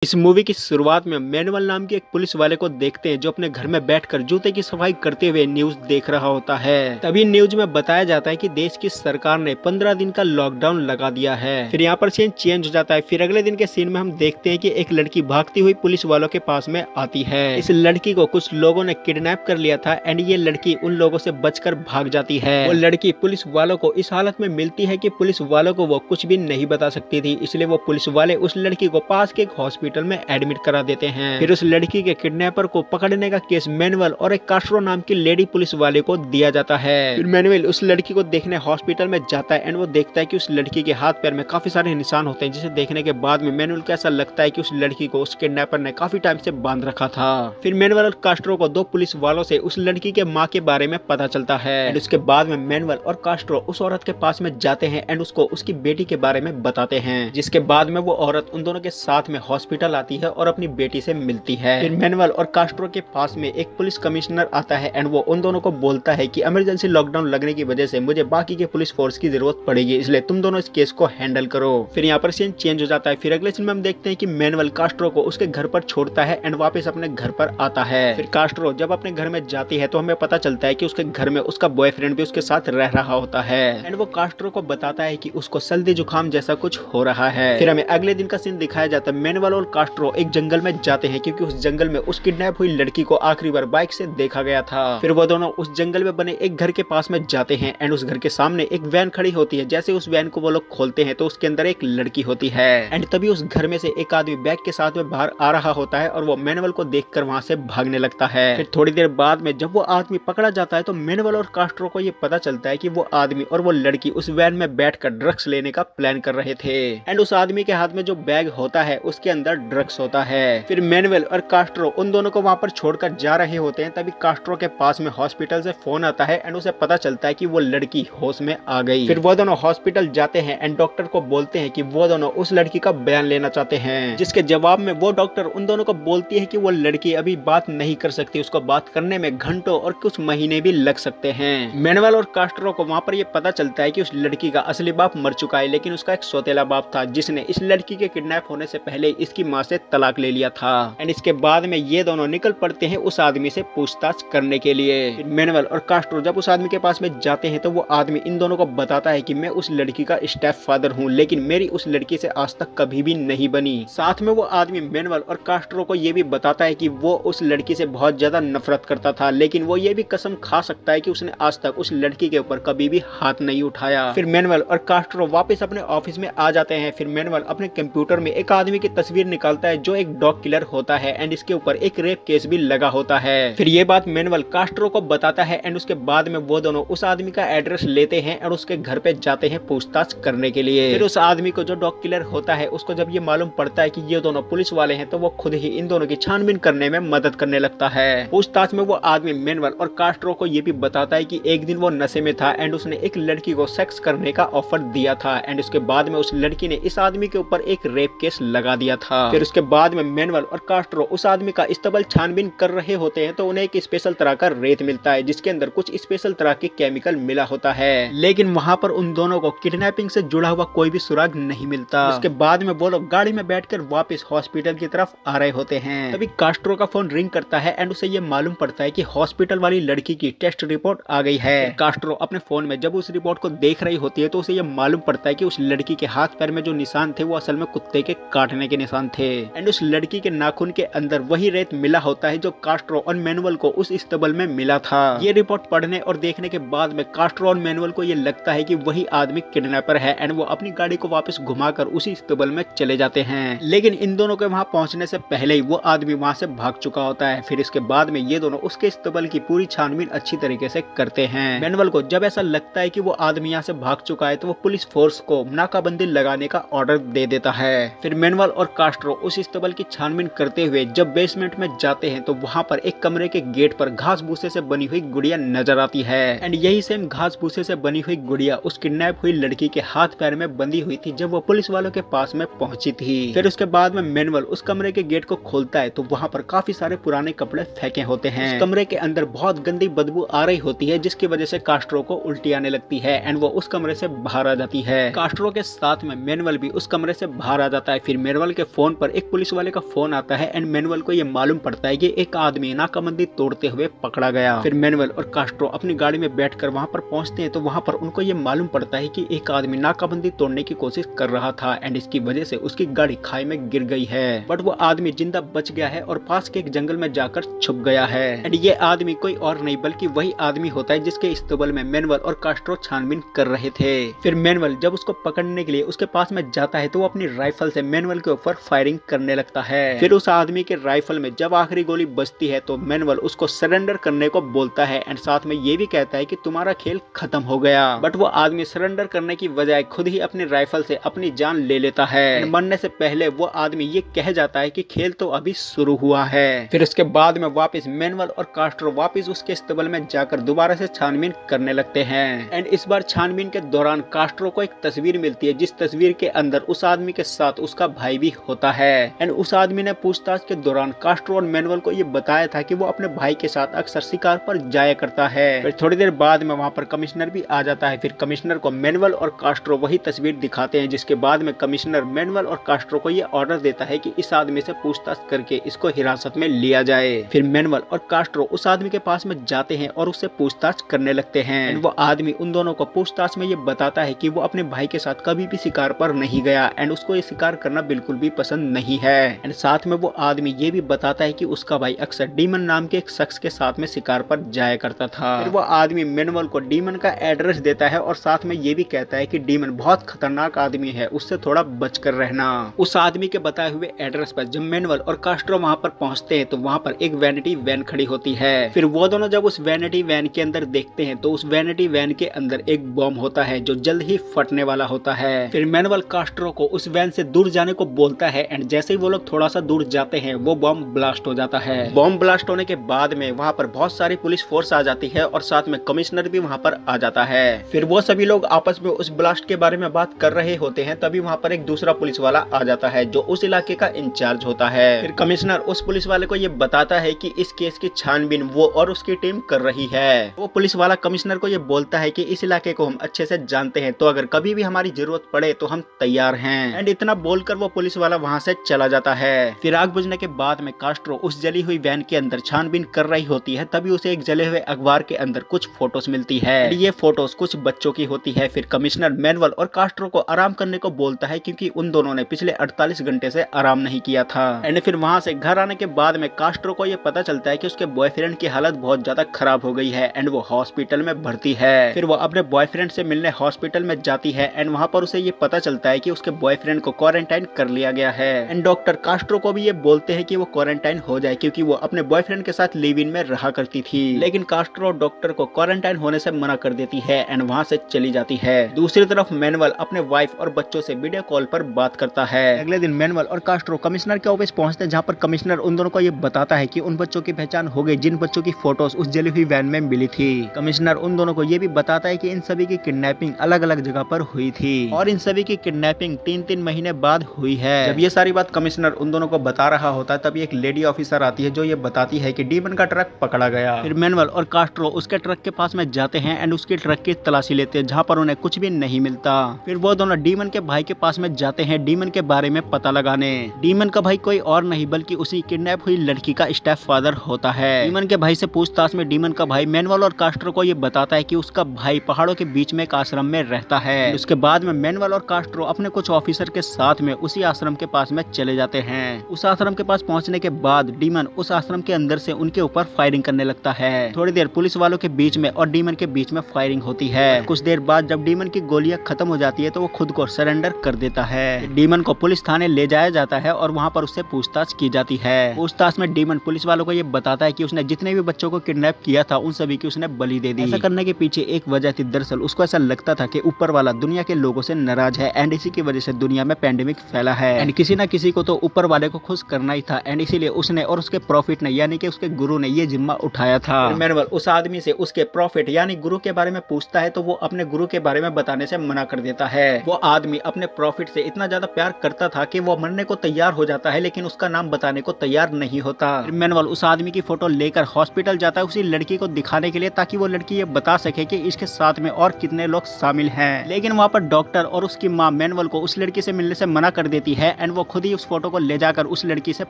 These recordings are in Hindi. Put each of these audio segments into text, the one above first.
इस मूवी की शुरुआत में मैनुअल नाम के एक पुलिस वाले को देखते हैं जो अपने घर में बैठकर जूते की सफाई करते हुए न्यूज देख रहा होता है। तभी न्यूज में बताया जाता है कि देश की सरकार ने 15 दिन का लॉकडाउन लगा दिया है। फिर यहाँ पर सीन चेंज हो जाता है। फिर अगले दिन के सीन में हम देखते हैं कि एक लड़की भागती हुई पुलिस वालों के पास में आती है। इस लड़की को कुछ लोगों ने किडनैप कर लिया था एंड ये लड़की उन लोगों से बचकर भाग जाती है। वो लड़की पुलिस वालों को इस हालत में मिलती है कि पुलिस वालों को वो कुछ भी नहीं बता सकती थी, इसलिए वो पुलिस वाले उस लड़की को पास के एक हॉस्पिटल में एडमिट करा देते हैं। फिर उस लड़की के किडनैपर को पकड़ने का केस मैनुअल और एक कास्ट्रो नाम की लेडी पुलिस वाले को दिया जाता है। फिर मैनुअल उस लड़की को देखने हॉस्पिटल में जाता है एंड वो देखता है कि उस लड़की के हाथ पैर में काफी सारे निशान होते हैं, जिसे देखने के बाद में मैनुअल को ऐसा लगता है कि उस लड़की को उस किडनैपर ने काफी टाइम से बांध रखा था। फिर मैनुअल और कास्ट्रो को दो पुलिस वालों से उस लड़की के माँ के बारे में पता चलता है एंड उसके बाद में मैनुअल और कास्ट्रो उस औरत के पास में जाते हैं एंड उसको उसकी बेटी के बारे में बताते हैं, जिसके बाद में वो औरत उन दोनों के साथ में हॉस्पिटल आती है और अपनी बेटी से मिलती है। फिर मैनुअल और कास्ट्रो के पास में एक पुलिस कमिश्नर आता है एंड वो उन दोनों को बोलता है कि इमरजेंसी लॉकडाउन लगने की वजह से मुझे बाकी के पुलिस फोर्स की जरूरत पड़ेगी, इसलिए तुम दोनों इस केस को हैंडल करो। फिर यहाँ पर सीन चेंज हो जाता है। फिर अगले सीन में हम देखते हैं कि मैनुअल कास्ट्रो को उसके घर पर छोड़ता है एंड वापस अपने घर पर आता है। फिर कास्ट्रो जब अपने घर में जाती है तो हमें पता चलता है कि उसके घर में उसका बॉयफ्रेंड भी उसके साथ रह रहा होता है एंड वो कास्ट्रो को बताता है कि उसको सर्दी जुकाम जैसा कुछ हो रहा है। फिर हमें अगले दिन का सीन दिखाया जाता है। मैनुअल और कास्ट्रो एक जंगल में जाते हैं क्योंकि उस जंगल में उस किडनैप हुई लड़की को आखिरी बार बाइक से देखा गया था। फिर वो दोनों उस जंगल में बने एक घर के पास में जाते हैं एंड उस घर के सामने एक वैन खड़ी होती है। जैसे उस वैन को वो लोग खोलते हैं तो उसके अंदर एक लड़की होती है एंड तभी उस घर में से एक आदमी बैग के साथ में बाहर आ रहा होता है और वो मैनुअल को देखकर वहां से भागने लगता है। फिर थोड़ी देर बाद में जब वो आदमी पकड़ा जाता है तो मैनुअल और कास्ट्रो को ये पता चलता है कि वो आदमी और वो लड़की उस वैन में बैठकर ड्रग्स लेने का प्लान कर रहे थे एंड उस आदमी के हाथ में जो बैग होता है उसके अंदर ड्रग्स होता है। फिर मैनुअल और कास्ट्रो उन दोनों को वहां पर छोड़कर जा रहे होते हैं। तभी कास्ट्रो के पास में हॉस्पिटल से फोन आता है एंड उसे पता चलता है कि वो लड़की होश में आ गई। फिर वो दोनों हॉस्पिटल जाते हैं एंड डॉक्टर को बोलते हैं कि वो दोनों उस लड़की का बयान लेना चाहते हैं, जिसके जवाब में वो डॉक्टर उन दोनों को बोलती है कि वो लड़की अभी बात नहीं कर सकती, उसको बात करने में घंटों और कुछ महीने भी लग सकते हैं। मैनुअल और कास्ट्रो को वहां पर ये पता चलता है कि उस लड़की का असली बाप मर चुका है, लेकिन उसका एक सौतेला बाप था जिसने इस लड़की के किडनैप होने से पहले इसकी माँ से तलाक ले लिया था एंड इसके बाद में ये दोनों निकल पड़ते हैं उस आदमी से पूछताछ करने के लिए। मैनुअल और कास्ट्रो जब उस आदमी के पास में जाते हैं तो वो आदमी इन दोनों को बताता है कि मैं उस लड़की का स्टेप फादर हूँ, लेकिन मेरी उस लड़की से आज तक कभी भी नहीं बनी। साथ में वो आदमी मैनुअल और कास्ट्रो को ये भी बताता है कि वो उस लड़की से बहुत ज्यादा नफरत करता था, लेकिन वो ये भी कसम खा सकता है कि उसने आज तक उस लड़की के ऊपर कभी भी हाथ नहीं उठाया। फिर मैनुअल और कास्ट्रो वापस अपने ऑफिस में आ जाते हैं। फिर मैनुअल अपने कंप्यूटर में एक आदमी की तस्वीर निकालता है जो एक डॉग किलर होता है एंड इसके ऊपर एक रेप केस भी लगा होता है। फिर ये बात मैनुअल कास्ट्रो को बताता है एंड उसके बाद में वो दोनों उस आदमी का एड्रेस लेते हैं और उसके घर पे जाते हैं पूछताछ करने के लिए। फिर उस आदमी को जो डॉग किलर होता है उसको जब ये मालूम पड़ता है कि ये दोनों पुलिस वाले हैं तो वो खुद ही इन दोनों की छानबीन करने में मदद करने लगता है। पूछताछ में वो आदमी मैनुअल और कास्ट्रो को ये भी बताता है कि एक दिन वो नशे में था एंड उसने एक लड़की को सेक्स करने का ऑफर दिया था एंड उसके बाद में उस लड़की ने इस आदमी के ऊपर एक रेप केस लगा दिया था। फिर उसके बाद में मैनुअल और कास्ट्रो उस आदमी का इस्तबल छानबीन कर रहे होते हैं तो उन्हें एक स्पेशल तरह का रेत मिलता है जिसके अंदर कुछ स्पेशल तरह के केमिकल मिला होता है, लेकिन वहां पर उन दोनों को किडनैपिंग से जुड़ा हुआ कोई भी सुराग नहीं मिलता। उसके बाद में वो लोग गाड़ी में बैठकर वापस हॉस्पिटल की तरफ आ रहे होते हैं। तभी कास्ट्रो का फोन रिंग करता है एंड उसे ये मालूम पड़ता है कि हॉस्पिटल वाली लड़की की टेस्ट रिपोर्ट आ गई है। कास्ट्रो अपने फोन में जब उस रिपोर्ट को देख रही होती है तो उसे ये मालूम पड़ता है कि उस लड़की के हाथ पैर में जो निशान थे वो असल में कुत्ते के काटने के निशान थे एंड उस लड़की के नाखून के अंदर वही रेत मिला होता है जो कास्ट्रो और मैनुअल को उस इस्तबल में मिला था। ये रिपोर्ट पढ़ने और देखने के बाद में कास्ट्रो और मैनुअल को ये लगता है कि वही आदमी किडनैपर है एंड वो अपनी गाड़ी को वापस घुमाकर उसी इस्तबल में चले जाते हैं, लेकिन इन दोनों के वहां पहुंचने से पहले ही वो आदमी वहां से भाग चुका होता है। फिर इसके बाद में ये दोनों उसके इस्तबल की पूरी छानबीन अच्छी तरीके से करते हैं। मैनुअल को जब ऐसा लगता है कि वो आदमी यहाँ से भाग चुका है तो वो पुलिस फोर्स को नाकाबंदी लगाने का ऑर्डर दे देता है। फिर मैनुअल और कास्ट्रो उस इस्तबल की छानबीन करते हुए जब बेसमेंट में जाते हैं तो वहां पर एक कमरे के गेट पर घास भूसे से बनी हुई गुड़िया नजर आती है एंड यही सेम घास भूसे से बनी हुई गुड़िया उस किडनैप हुई लड़की के हाथ पैर में बंधी हुई थी जब वो पुलिस वालों के पास में पहुंची थी। फिर उसके बाद में मैनुअल उस कमरे के गेट को खोलता है तो वहां पर काफी सारे पुराने कपड़े फेंके होते हैं। उस कमरे के अंदर बहुत गंदी बदबू आ रही होती है जिसकी वजह से कास्ट्रो को उल्टी आने लगती है एंड वो उस कमरे से बाहर आ जाती है। कास्ट्रो के साथ में मैनुअल भी उस कमरे से बाहर आ जाता है। फिर मैनुअल के फोन फोन पर एक पुलिस वाले का फोन आता है एंड मैनुअल को ये मालूम पड़ता है कि एक आदमी नाकाबंदी तोड़ते हुए पकड़ा गया। फिर मैनुअल और कास्ट्रो अपनी गाड़ी में बैठकर वहाँ पर पहुँचते हैं तो वहाँ पर उनको ये मालूम पड़ता है कि एक आदमी नाकाबंदी तोड़ने की कोशिश कर रहा था एंड इसकी वजह से उसकी गाड़ी खाई में गिर गई है, बट वो आदमी जिंदा बच गया है और पास के एक जंगल में जाकर छुप गया है। एंड ये आदमी कोई और नहीं बल्कि वही आदमी होता है जिसके इस्तबल में मैनुअल और कास्ट्रो छानबीन कर रहे थे। फिर मैनुअल जब उसको पकड़ने के लिए उसके पास में जाता है तो वो अपनी राइफल से मैनुअल के ऊपर फायरिंग करने लगता है। फिर उस आदमी के राइफल में जब आखिरी गोली बजती है तो मैनुअल उसको सरेंडर करने को बोलता है एंड साथ में ये भी कहता है कि तुम्हारा खेल खत्म हो गया, बट वो आदमी सरेंडर करने की बजाय खुद ही अपनी राइफल से अपनी जान ले लेता है। मरने से पहले वो आदमी ये कह जाता है कि खेल तो अभी शुरू हुआ है। फिर उसके बाद में वापस मैनुअल और कास्ट्रो वापस उसके इस्तबल में जाकर दोबारा से छानबीन करने लगते हैं एंड इस बार छानबीन के दौरान कास्ट्रो को एक तस्वीर मिलती है जिस तस्वीर के अंदर उस आदमी के साथ उसका भाई भी होता है एंड उस आदमी ने पूछताछ के दौरान कास्ट्रो और मैनुअल को ये बताया था कि वो अपने भाई के साथ अक्सर शिकार पर जाया करता है। फिर थोड़ी देर बाद में वहाँ पर कमिश्नर भी आ जाता है। फिर कमिश्नर को मैनुअल और कास्ट्रो वही तस्वीर दिखाते हैं, जिसके बाद में कमिश्नर मैनुअल और कास्ट्रो को ये ऑर्डर देता है कि इस आदमी से पूछताछ करके इसको हिरासत में लिया जाए। फिर मैनुअल और कास्ट्रो उस आदमी के पास में जाते हैं और उससे पूछताछ करने लगते हैं। वो आदमी उन दोनों को पूछताछ में ये बताता है कि वो अपने भाई के साथ कभी भी शिकार पर नहीं गया एंड उसको ये शिकार करना बिल्कुल भी पसंद नहीं है एंड साथ में वो आदमी ये भी बताता है कि उसका भाई अक्सर डीमन नाम के एक शख्स के साथ में शिकार पर जाया करता था। फिर वो आदमी मैनुअल को डीमन का एड्रेस देता है और साथ में ये भी कहता है कि डीमन बहुत खतरनाक आदमी है, उससे थोड़ा बचकर रहना। उस आदमी के बताए हुए एड्रेस पर जब मैनुअल और कास्ट्रो वहाँ पर पहुँचते हैं तो वहाँ पर एक वैनिटी वैन खड़ी होती है। फिर वो दोनों जब उस वैनिटी वैन के अंदर देखते हैं तो उस वैनिटी वैन के अंदर एक बॉम्ब होता है जो जल्द ही फटने वाला होता है। फिर मैनुअल कास्ट्रो को उस वैन से दूर जाने को बोलता है एंड जैसे ही वो लोग थोड़ा सा दूर जाते हैं वो बॉम्ब ब्लास्ट हो जाता है। बॉम्ब ब्लास्ट होने के बाद में वहाँ पर बहुत सारी पुलिस फोर्स आ जाती है और साथ में कमिश्नर भी वहाँ पर आ जाता है। फिर वो सभी लोग आपस में उस ब्लास्ट के बारे में बात कर रहे होते हैं, तभी वहाँ पर एक दूसरा पुलिस वाला आ जाता है जो उस इलाके का इंचार्ज होता है। फिर कमिश्नर उस पुलिस वाले को ये बताता है कि इस केस की छानबीन वो और उसकी टीम कर रही है। वो पुलिस वाला कमिश्नर को ये बोलता है कि इस इलाके को हम अच्छे से जानते हैं तो अगर कभी भी हमारी जरूरत पड़े तो हम तैयार हैं एंड इतना बोलकर वो पुलिस वाला वहाँ से चला जाता है। फिर आग बुझने के बाद में कास्ट्रो उस जली हुई वैन के अंदर छानबीन कर रही होती है, तभी उसे एक जले हुए अखबार के अंदर कुछ फोटोज मिलती है। ये फोटोज कुछ बच्चों की होती है। फिर कमिश्नर मैनुअल और कास्ट्रो को आराम करने को बोलता है क्योंकि उन दोनों ने पिछले 48 घंटे से आराम नहीं किया था एंड फिर वहाँ से घर आने के बाद में कास्ट्रो को ये पता चलता है कि उसके बॉयफ्रेंड की हालत बहुत ज्यादा खराब हो गई है एंड वो हॉस्पिटल में भर्ती है। फिर वो अपने बॉयफ्रेंड से मिलने हॉस्पिटल में जाती है एंड वहाँ पर उसे ये पता चलता है कि उसके बॉयफ्रेंड को क्वारंटाइन कर लिया गया है एंड डॉक्टर कास्ट्रो को भी ये बोलते हैं कि वो क्वारंटाइन हो जाए क्योंकि वो अपने बॉयफ्रेंड के साथ लिव इन में रहा करती थी, लेकिन कास्ट्रो डॉक्टर को क्वारंटाइन होने से मना कर देती है एंड वहाँ से चली जाती है। दूसरी तरफ मैनुअल अपने वाइफ और बच्चों से वीडियो कॉल पर बात करता है। अगले दिन मैनुअल और कास्ट्रो कमिश्नर के ऑफिस पहुंचते हैं जहाँ पर कमिश्नर उन दोनों को ये बताता है कि उन बच्चों की पहचान हो गई जिन बच्चों की फोटोज उस जली हुई वैन में मिली थी। कमिश्नर उन दोनों को ये भी बताता है कि इन सभी की किडनैपिंग अलग अलग जगह पर हुई थी और इन सभी की किडनैपिंग 3-3 महीने बाद हुई है। जब ये सारी बात कमिश्नर उन दोनों को बता रहा होता है तभी एक लेडी ऑफिसर आती है जो ये बताती है कि डीमन का ट्रक पकड़ा गया। फिर मैनुअल और कास्ट्रो उसके ट्रक के पास में जाते हैं एंड उसके ट्रक की तलाशी लेते हैं जहाँ पर उन्हें कुछ भी नहीं मिलता। फिर वो दोनों डीमन के भाई के पास में जाते हैं डीमन के बारे में पता लगाने। डीमन का भाई कोई और नहीं बल्कि उसी किडनैप हुई लड़की का स्टेप फादर होता है। डीमन के भाई से पूछताछ में डीमन का भाई मैनुअल और कास्ट्रो को ये बताता है कि उसका भाई पहाड़ों के बीच में एक आश्रम में रहता है। उसके बाद में मैनुअल और कास्ट्रो अपने कुछ ऑफिसर के साथ में उसी आश्रम के पास में चले जाते हैं। उस आश्रम के पास पहुंचने के बाद डीमन उस आश्रम के अंदर से उनके ऊपर फायरिंग करने लगता है। थोड़ी देर पुलिस वालों के बीच में और डीमन के बीच में फायरिंग होती है। कुछ देर बाद जब डीमन की गोलियां खत्म हो जाती है तो वो खुद को सरेंडर कर देता है। डीमन को पुलिस थाने ले जाया जाता है और वहाँ पर उससे पूछताछ की जाती है। पूछताछ में डीमन पुलिस वालों को ये बताता है कि उसने जितने भी बच्चों को किडनैप किया था उन सभी की उसने बलि दे दी। ऐसा करने के पीछे एक वजह थी, दरअसल उसको ऐसा लगता था कि ऊपर वाला दुनिया के लोगों से नाराज है एंड इसी की वजह से दुनिया में पैंडेमिक फैला है एंड किसी न किसी को तो ऊपर वाले को खुश करना ही था एंड इसीलिए उसने और उसके प्रॉफिट ने यानी कि उसके गुरु ने ये जिम्मा उठाया था। मैनुअल उस आदमी से उसके प्रॉफिट यानी गुरु के बारे में पूछता है तो वो अपने गुरु के बारे में बताने से मना कर देता है। वो आदमी अपने प्रॉफिट से इतना ज्यादा प्यार करता था कि वो मरने को तैयार हो जाता है लेकिन उसका नाम बताने को तैयार नहीं होता। मैनुअल उस आदमी की फोटो लेकर हॉस्पिटल जाता है उसी लड़की को दिखाने के लिए ताकि वो लड़की ये बता सके कि इसके साथ में और कितने लोग शामिल हैं। लेकिन वहाँ पर डॉक्टर और उसकी माँ मैनुअल को उस लड़की से मिलने से मना कर देती है एंड वो खुद ही उस फोटो को ले जाकर उस लड़की से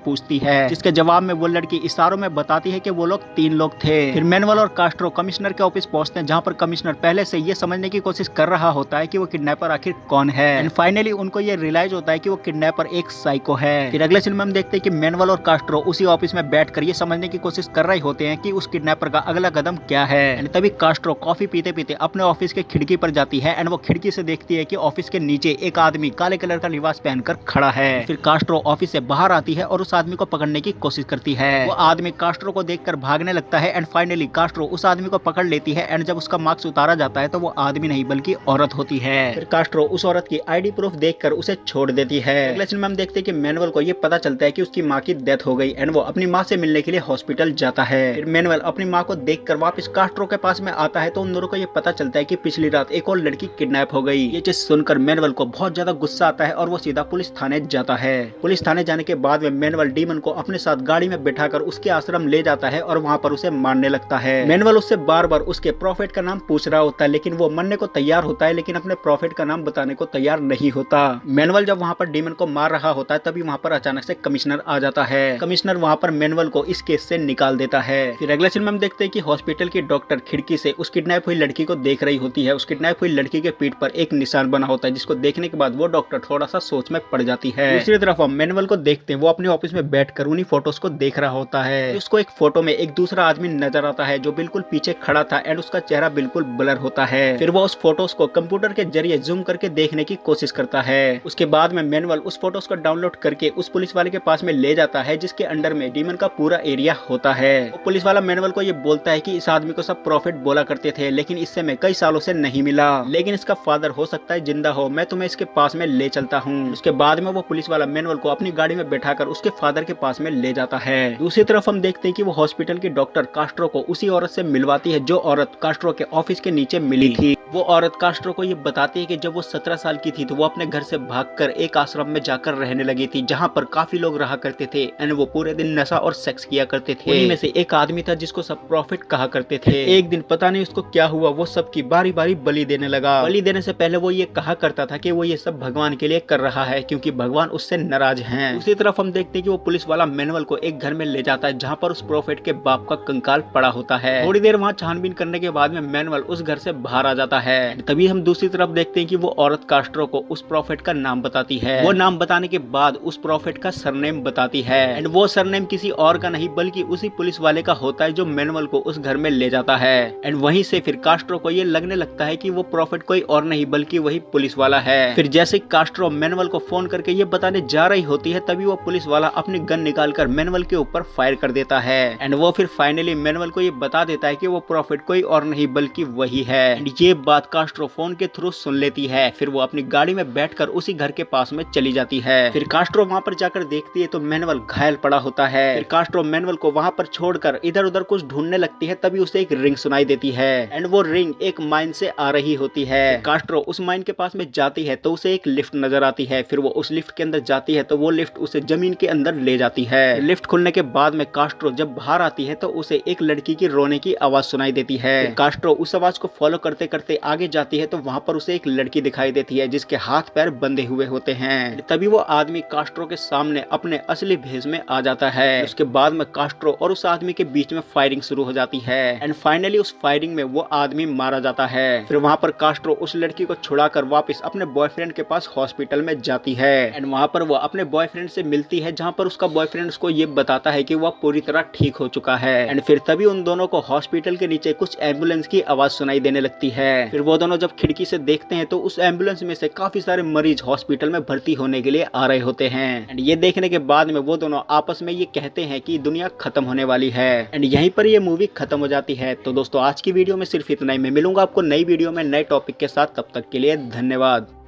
पूछती है, जिसके जवाब में वो लड़की इशारों में बताती है कि वो लोग 3 लोग थे। फिर मैनुअल और कास्ट्रो कमिश्नर के ऑफिस पहुंचते हैं, जहां पर कमिश्नर पहले से ये समझने की कोशिश कर रहा होता है कि वो किडनैपर आखिर कौन है। एंड फाइनली उनको ये रियलाइज होता है कि वो किडनैपर एक साइको है। फिर अगले सीन में हम देखते हैं कि मैनुअल और कास्ट्रो उसी ऑफिस में बैठकर ये समझने की कोशिश कर रहे होते हैं कि उस किडनैपर का अगला कदम क्या है। एंड तभी कास्ट्रो कॉफी पीते पीते अपने ऑफिस के खिड़की पर जाती है एंड वो खिड़की से देखती है कि ऑफिस के नीचे एक आदमी काले कलर का लिबास पहनकर खड़ा है। फिर कास्ट्रो ऑफिस से बाहर आती है और उस आदमी को पकड़ने की कोशिश करती है। वो आदमी कास्ट्रो को देखकर भागने लगता है एंड फाइनली कास्ट्रो उस आदमी को पकड़ लेती है एंड जब उसका मास्क उतारा जाता है तो वो आदमी नहीं बल्कि औरत होती है। फिर कास्ट्रो उस औरत की आईडी प्रूफ देखकर उसे छोड़ देती है। अगले सीन में हम देखते हैं कि मैनुअल को ये पता चलता है कि उसकी माँ की डेथ हो गई एंड वो अपनी माँ से मिलने के लिए हॉस्पिटल जाता है। फिर मैनुअल अपनी माँ को देखकर वापस कास्ट्रो के पास में आता है तो उन दोनों को ये पता चलता है कि पिछली रात एक और लड़की किडनैप हो गई। ये चीज सुनकर मैनुअल को बहुत ज्यादा गुस्सा आता है और वो सीधा पुलिस थाने जाता है। पुलिस थाने जाने के बाद में मैनुअल डीमन को अपने साथ गाड़ी में बिठाकर उसके आश्रम ले जाता है और वहाँ पर उसे मारने लगता है। मैनुअल उससे बार बार उसके प्रॉफिट का नाम पूछ रहा होता है, लेकिन वो मरने को तैयार होता है, लेकिन अपने प्रॉफिट का नाम बताने को तैयार नहीं होता। मैनुअल जब वहाँ पर डीमन को मार रहा होता है तभी वहाँ पर अचानक से कमिश्नर आ जाता है। कमिश्नर वहाँ पर मैनुअल को इस केस से निकाल देता है। फिर अगले सीन में हम देखते हैं कि हॉस्पिटल की डॉक्टर खिड़की से उस किडनैप हुई लड़की को देख रही होती है। उस किडनैप हुई लड़की के पीठ पर एक निशान बना होता है, जिसको देखने के बाद वो डॉक्टर थोड़ा सा सोच में पड़ जाती है। दूसरी तरफ हम मैनुअल को देखते हैं, वो अपने ऑफिस में बैठकर उन्हीं फोटोज को देख रहा होता है। उसको एक फोटो में एक दूसरा आदमी नजर आता है जो बिल्कुल पीछे खड़ा था एंड उसका चेहरा बिल्कुल ब्लर होता है। फिर वो उस फोटोज को कंप्यूटर के जरिए जूम करके देखने की कोशिश करता है। उसके बाद में मैनुअल उस फोटोज को डाउनलोड करके उस पुलिस वाले के पास में ले जाता है, जिसके अंडर में डीमन का पूरा एरिया होता है। वो पुलिस वाला मैनुअल को ये बोलता है कि इस आदमी को सब प्रॉफिट बोला करते थे, लेकिन इससे मैं कई सालों से नहीं मिला, लेकिन इसका फादर हो सकता है जिंदा हो, मैं तुम्हें इसके पास में ले चलता हूँ। उसके बाद में वो पुलिस वाला मैनुअल को अपनी गाड़ी में बैठाकर उसके फादर के पास में ले जाता है। दूसरी तरफ हम देखते हैं कि वो हॉस्पिटल की डॉक्टर कास्ट्रो को उसी औरत से मिलवाती है जो औरत कास्ट्रो के ऑफिस के नीचे मिली थी। वो औरत कास्ट्रो को ये बताती है कि जब वो 17 साल की थी तो वो अपने घर से भागकर एक आश्रम में जाकर रहने लगी थी, जहाँ पर काफी लोग रहा करते थे एंड वो पूरे दिन नशा और सेक्स किया करते थे। उन्हीं में से एक आदमी था जिसको सब प्रॉफिट कहा करते थे। एक दिन पता नहीं उसको क्या हुआ, वो सबकी बारी बारी बलि देने लगा। बलि देने से पहले वो ये कहा करता था कि वो ये सब भगवान के लिए कर रहा है, क्योंकि भगवान उससे नाराज हैं। उसी तरफ हम देखते हैं कि वो पुलिस वाला मैनुअल को एक घर में ले जाता है, जहाँ पर उस प्रॉफिट के बाप का कंकाल पड़ा होता है। थोड़ी देर वहाँ छानबीन करने के बाद में मैनुअल उस घर से बाहर आ जाता है। तभी हम दूसरी तरफ देखते हैं कि वो औरत कास्ट्रो को उस प्रॉफिट का नाम बताती है। वो नाम बताने के बाद उस प्रॉफिट का सरनेम बताती है एंड वो सरनेम किसी और का नहीं बल्कि उसी पुलिस वाले का होता है जो मैनुअल को उस घर में ले जाता है। एंड वहीं से फिर कास्ट्रो को ये लगने लगता है कि वो प्रॉफिट कोई और नहीं बल्कि वही पुलिस वाला है। फिर जैसे कास्ट्रो मैनुअल को फोन करके ये बताने जा रही होती है तभी वो पुलिस वाला अपनी गन निकालकर मैनुअल के ऊपर फायर कर देता है एंड वो फिर फाइनली मैनुअल को ये बता देता है कि वो प्रॉफिट कोई और नहीं बल्कि वही है। एंड ये बात कास्ट्रो फोन के थ्रू सुन लेती है। फिर वो अपनी गाड़ी में बैठकर उसी घर के पास में चली जाती है। फिर कास्ट्रो वहाँ पर जाकर देखती है तो मैनुअल घायल पड़ा होता है। फिर कास्ट्रो मैनुअल को वहाँ पर छोड़कर इधर उधर कुछ ढूंढने लगती है, तभी उसे एक रिंग सुनाई देती है एंड वो रिंग एक माइन से आ रही होती है। कास्ट्रो उस माइन के पास में जाती है तो उसे एक लिफ्ट नजर आती है। फिर वो उस लिफ्ट के अंदर जाती है तो वो लिफ्ट उसे जमीन के अंदर ले जाती है। लिफ्ट खुलने के बाद में कास्ट्रो जब बाहर आती है तो उसे एक लड़की की रोने की आवाज सुनाई देती है। कास्ट्रो उस आवाज को फॉलो करते करते आगे जाती है तो वहाँ पर उसे एक लड़की दिखाई देती है जिसके हाथ पैर बंधे हुए होते हैं। तभी वो आदमी कास्ट्रो के सामने अपने असली भेष में आ जाता है। उसके बाद में कास्ट्रो और उस आदमी के बीच में फायरिंग शुरू हो जाती है एंड फाइनली उस फायरिंग में वो आदमी मारा जाता है। फिर वहाँ पर कास्ट्रो उस लड़की को छुड़ाकर वापस अपने बॉयफ्रेंड के पास हॉस्पिटल में जाती है एंड वहाँ पर वो अपने बॉयफ्रेंड से मिलती है, जहाँ पर उसका बॉयफ्रेंड उसको ये बताता है कि वह पूरी तरह ठीक हो चुका है। एंड फिर तभी उन दोनों को हॉस्पिटल के नीचे कुछ एम्बुलेंस की आवाज सुनाई देने लगती है। फिर वो दोनों जब खिड़की से देखते हैं तो उस एम्बुलेंस में से काफी सारे मरीज हॉस्पिटल में भर्ती होने के लिए आ रहे होते हैं एंड ये देखने के बाद में वो दोनों आपस में ये कहते हैं कि दुनिया खत्म होने वाली है एंड यहीं पर ये मूवी खत्म हो जाती है। तो दोस्तों आज की वीडियो में सिर्फ इतना ही। मैं मिलूंगा आपको नई वीडियो में नए टॉपिक के साथ, तब तक के लिए धन्यवाद।